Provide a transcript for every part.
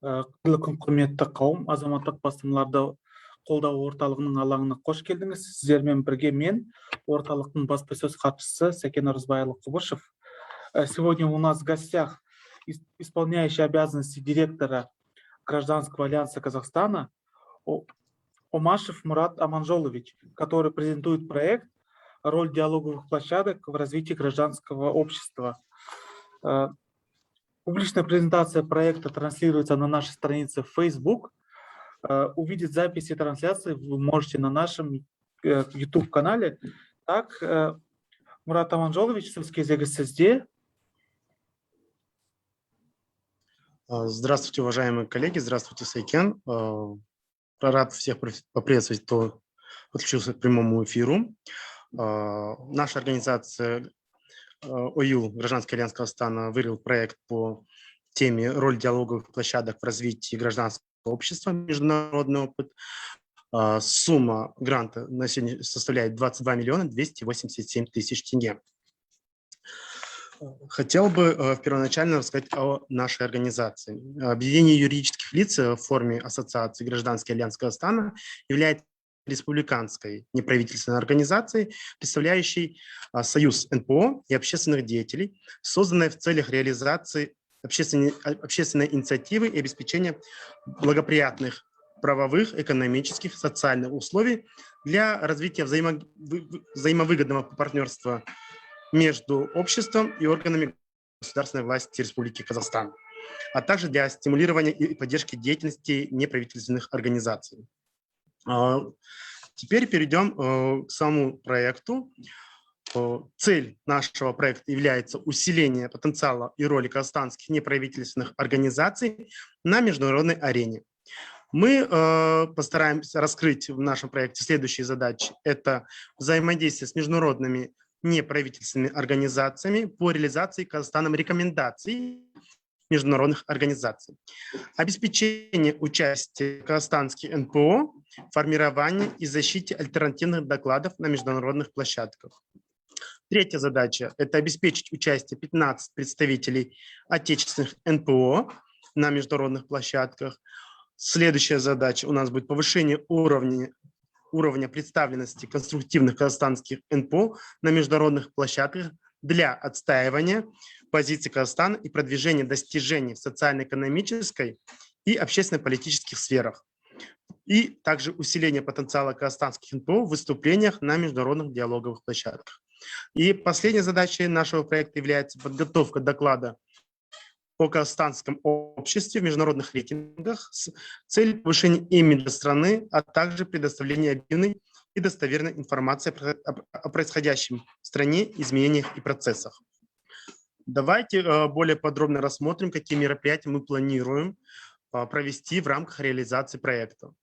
Қырлы құрметті қауым, азаматтық бастамаларды қолдау орталығының алаңына қош келдіңіз. Сіздермен бірге мен, орталықтың баспасөз хатшысы Сәкен Ырысбайұлы Құбышев. Сегодня у нас в гостях исполняющий обязанности директора Гражданского альянса Казахстана Омашев Мурат Аманжолович, который презентует проект «Роль диалоговых площадок в развитии гражданского общества». Публичная презентация проекта транслируется на нашей странице в Facebook. Увидеть записи трансляции вы можете на нашем YouTube-канале. Так, Мурат Аманжолович, сөз кезегі сізде. Здравствуйте, уважаемые коллеги. Здравствуйте, Сайкен. Рад всех поприветствовать, кто подключился к прямому эфиру. Наша организация ОЮ, Гражданский альянс Казахстана, выиграл проект по теме «Роль диалоговых площадок в развитии гражданского общества. Международный опыт». Сумма гранта на сегодня составляет 22 миллиона 287 тысяч тенге. Хотел бы первоначально рассказать о нашей организации. Объединение юридических лиц в форме ассоциации «Гражданский альянс Казахстана» является республиканской неправительственной организацией, представляющей союз НПО и общественных деятелей, созданной в целях реализации общественной инициативы и обеспечения благоприятных правовых, экономических, социальных условий для развития взаимовыгодного партнерства между обществом и органами государственной власти Республики Казахстан, а также для стимулирования и поддержки деятельности неправительственных организаций. Теперь перейдем к самому проекту. Цель нашего проекта является усиление потенциала и роли казахстанских неправительственных организаций на международной арене. Мы постараемся раскрыть в нашем проекте следующие задачи. Это взаимодействие с международными неправительственными организациями по реализации Казахстаном рекомендаций международных организаций, обеспечение участия казахстанских НПО в формировании и защите альтернативных докладов на международных площадках. Третья задача – это обеспечить участие 15 представителей отечественных НПО на международных площадках. Следующая задача у нас будет повышение уровня представленности конструктивных казахстанских НПО на международных площадках для отстаивания позиций Казахстана и продвижения достижений в социально-экономической и общественно-политических сферах. И также усиление потенциала казахстанских НПО в выступлениях на международных диалоговых площадках. И последней задачей нашего проекта является подготовка доклада о казахстанском обществе в международных рейтингах с целью повышения имиджа страны, а также предоставления объективной и достоверной информации о происходящем в стране, изменениях и процессах. Давайте более подробно рассмотрим, какие мероприятия мы планируем провести в рамках реализации проекта.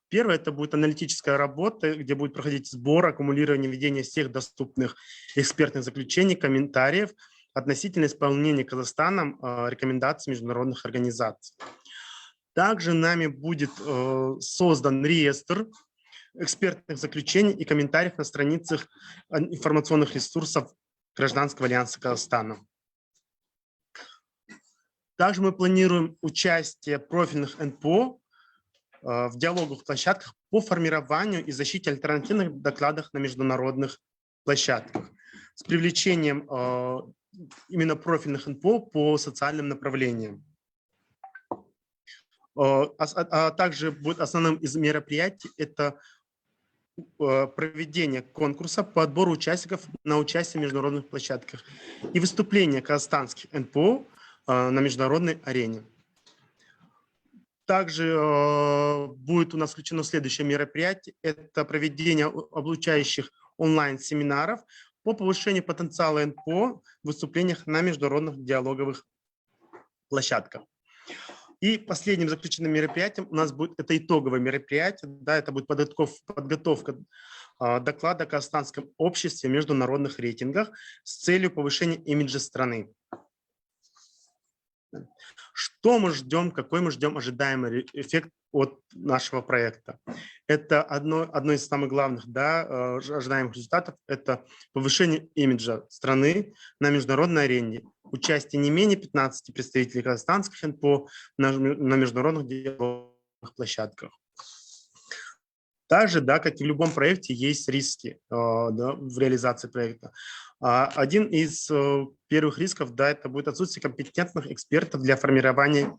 Первое – это будет аналитическая работа, где будет проходить сбор, аккумулирование, ведение всех доступных экспертных заключений, комментариев относительно исполнения Казахстаном рекомендаций международных организаций. Также нами будет создан реестр экспертных заключений и комментариев на страницах информационных ресурсов Гражданского альянса Казахстана. Также мы планируем участие профильных НПО в диалоговых площадках по формированию и защите альтернативных докладов на международных площадках с привлечением именно профильных НПО по социальным направлениям. А также будет основным из мероприятий это проведение конкурса по отбору участников на участие в международных площадках и выступление казахстанских НПО на международной арене. Также будет у нас включено следующее мероприятие. Это проведение обучающих онлайн-семинаров по повышению потенциала НПО в выступлениях на международных диалоговых площадках. И последним заключительным мероприятием у нас будет это итоговое мероприятие. Да, это будет подготовка доклада о казахстанском обществе в международных рейтингах с целью повышения имиджа страны. Что мы ждем, какой мы ждем ожидаемый эффект от нашего проекта? Это одно из самых главных, да, ожидаемых результатов – это повышение имиджа страны на международной арене, участие не менее 15 представителей казахстанских НПО на международных диалоговых площадках. Также, да, как и в любом проекте, есть риски да, в реализации проекта. Один из первых рисков, да, это будет отсутствие компетентных экспертов для формирования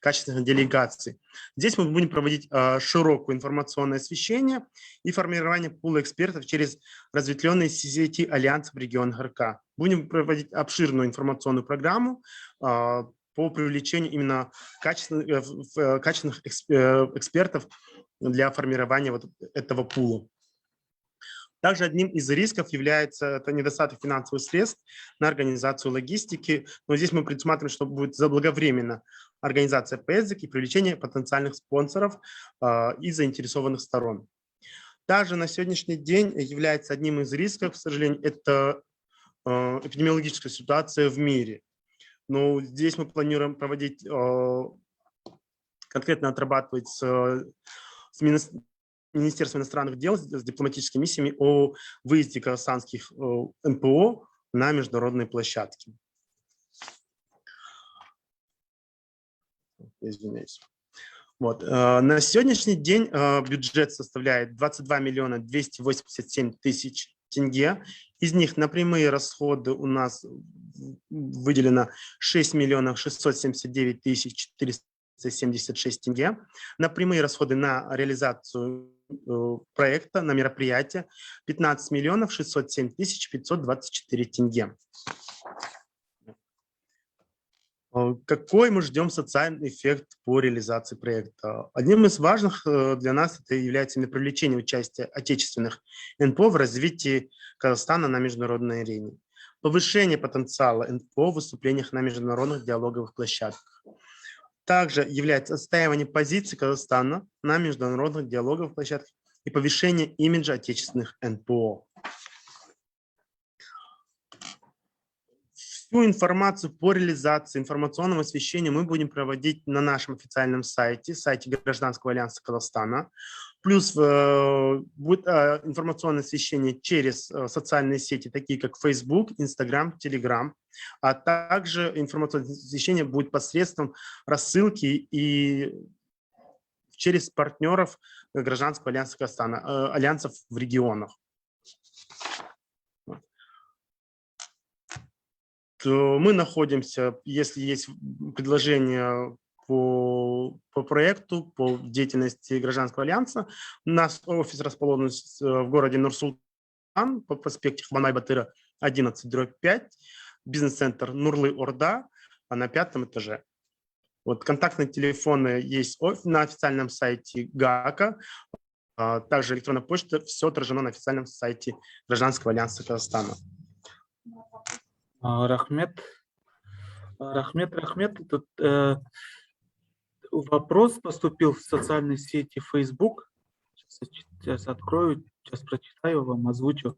качественных делегаций. Здесь мы будем проводить широкое информационное освещение и формирование пула экспертов через разветвленные сети альянсов в регионах РК. Будем проводить обширную информационную программу по привлечению именно качественных экспертов для формирования вот этого пула. Также одним из рисков является это недостаток финансовых средств на организацию логистики. Но здесь мы предусматриваем, что будет заблаговременно организация поездок и привлечение потенциальных спонсоров и заинтересованных сторон. Также на сегодняшний день является одним из рисков, к сожалению, это эпидемиологическая ситуация в мире. Но здесь мы планируем проводить, конкретно отрабатывать с Министерством иностранных дел с дипломатическими миссиями о выезде казахстанских НПО на международные площадки. Извиняюсь. Вот. На сегодняшний день бюджет составляет 22 миллиона 287 тысяч тенге. Из них на прямые расходы у нас выделено 6 миллионов 679 тысяч 476 тенге. На прямые расходы на реализацию проекта, на мероприятие 15 миллионов 607 тысяч 524 тенге. Какой мы ждем социальный эффект по реализации проекта? Одним из важных для нас это является именно привлечение участия отечественных НПО в развитии Казахстана на международной арене. Повышение потенциала НПО в выступлениях на международных диалоговых площадках. Также является отстаивание позиций Казахстана на международных диалоговых площадках и повышение имиджа отечественных НПО. Всю информацию по реализации информационного освещения мы будем проводить на нашем официальном сайте Гражданского альянса Казахстана. Плюс будет информационное освещение через социальные сети, такие как Facebook, Instagram, Telegram. А также информационное освещение будет посредством рассылки и через партнеров Гражданского альянса Казахстана, альянсов в регионах. Мы находимся, если есть предложение по проекту, по деятельности Гражданского альянса, наш офис расположен в городе Нур-Султан по проспекту Хванай-Батыра 11/5, бизнес-центр Нурлы-Орда, на 5-м этаже. Вот контактные телефоны есть на официальном сайте ГАКа, также электронная почта, все отражено на официальном сайте Гражданского альянса Казахстана. Рахмет. Тут вопрос поступил в социальной сети Facebook. Сейчас открою, сейчас прочитаю вам, озвучу.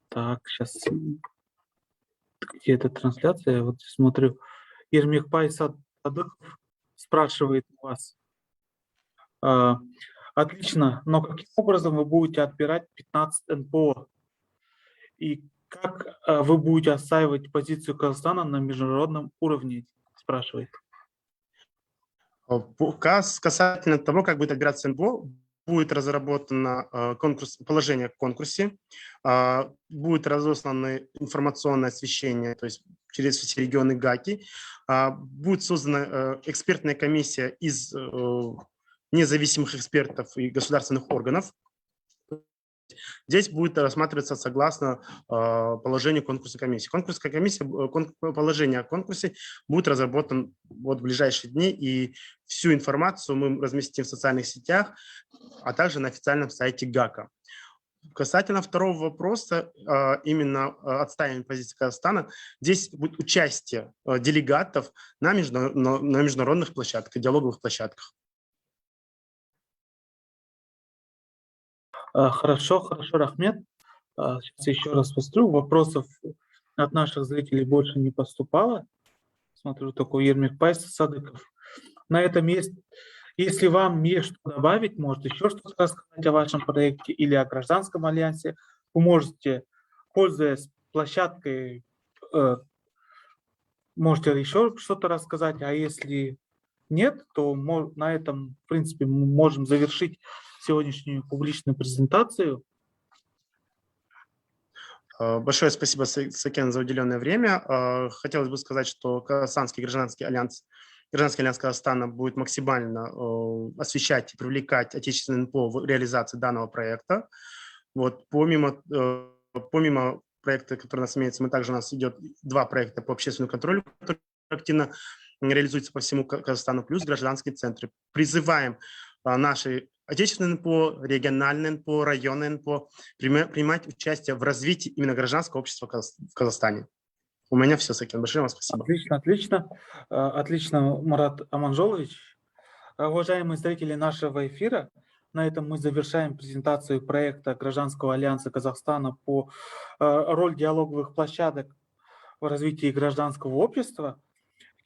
Так, сейчас. Где эта трансляция? Вот смотрю. Ермекбай Садыков спрашивает вас. Отлично, но каким образом вы будете отбирать 15 НПО? И как вы будете отстаивать позицию Казахстана на международном уровне, спрашивает. Касательно того, как будет отбираться НПО, будет разработано положение в конкурсе, будет разослано информационное освещение, то есть через все регионы ГАКи, будет создана экспертная комиссия из независимых экспертов и государственных органов. Здесь будет рассматриваться согласно положению конкурсной комиссии. Конкурсная комиссия, положение о конкурсе будет разработано вот в ближайшие дни, и всю информацию мы разместим в социальных сетях, а также на официальном сайте ГАКа. Касательно второго вопроса, именно отстаивания позиции Казахстана, здесь будет участие делегатов на международных площадках, диалоговых площадках. Хорошо, Рахмет. Сейчас еще раз посмотрю. Вопросов от наших зрителей больше не поступало. Смотрю, такой Ермекбай Садыков. На этом есть. Если вам есть что добавить, может еще что-то рассказать о вашем проекте или о гражданском альянсе, вы можете, пользуясь площадкой, можете еще что-то рассказать, а если нет, то на этом, в принципе, мы можем завершить сегодняшнюю публичную презентацию. Большое спасибо, Сакен, за уделенное время. Хотелось бы сказать, что Казахстанский гражданский альянс Казахстана будет максимально освещать и привлекать отечественные НПО в реализации данного проекта. Вот, помимо проекта, который у нас имеется, у нас идет 2 проекта по общественному контролю, которые активно реализуются по всему Казахстану, плюс гражданские центры. Призываем наши отечественные НПО, региональные НПО, районные НПО принимать участие в развитии именно гражданского общества в Казахстане. У меня все, Сакен. Большое вам спасибо. Отлично. Отлично, Марат Аманжолович. Уважаемые зрители нашего эфира, на этом мы завершаем презентацию проекта Гражданского альянса Казахстана по роль диалоговых площадок в развитии гражданского общества.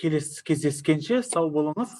Келесі кездескенше сау болыңыз.